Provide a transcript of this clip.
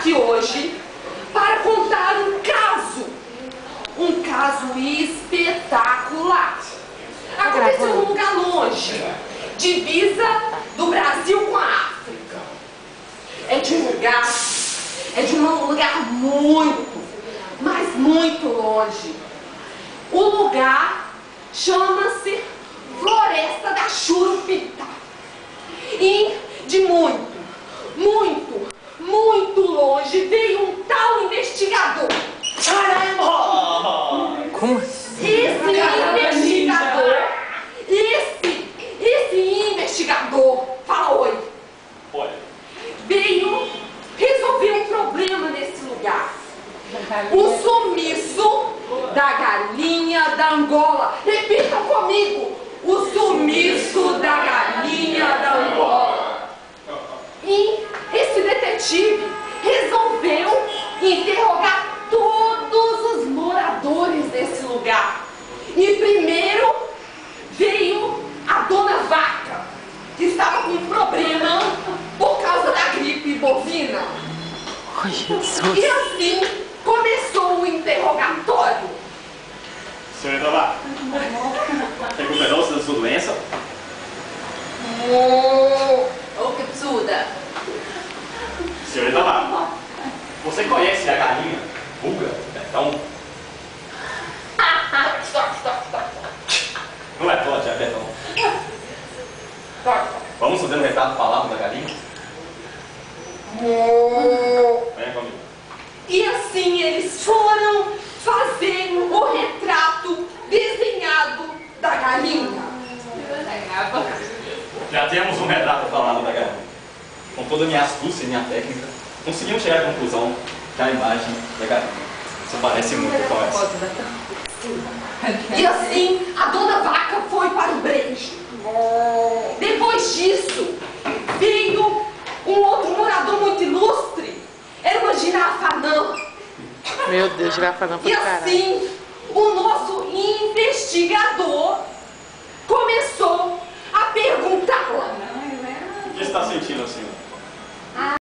aqui hoje para contar um caso espetacular. Aconteceu num lugar longe, divisa do Brasil com a África. É de um lugar muito, mas muito longe. O lugar chama-se Floresta da Churupita. E de muito, muito, muito longe veio um tal investigador. Caramba! Como assim? Esse investigador, fala oi. Oi. Veio resolver um problema nesse lugar. O sumiço da galinha da Angola. Repitam comigo. O sumiço da galinha da Angola. E esse detetive resolveu interrogar todos os moradores desse lugar. E primeiro veio a dona Vaca, que estava com um problema por causa da gripe bovina. Oh, Jesus. E assim começou o interrogatório. Senhorita Vaca, recuperou-se da sua doença? Oh, que absurda. Senhorita Vaca, você conhece a galinha Buga, Betão? Stop. Não é Todd, é Betão. Vamos fazer um retrato falado da galinha? Venha comigo. E assim eles foram fazer o retrato desenhado da galinha. Já temos um retrato falado da galinha. Com toda a minha astúcia e minha técnica, conseguimos chegar à conclusão que a imagem da galinha se parece muito com essa. E assim a dona Vaca foi para o brejo. Depois disso, veio um outro morador muito ilustre. Era uma girafa anã. Meu Deus, girafa não foi E caralho. assim, o nosso investigador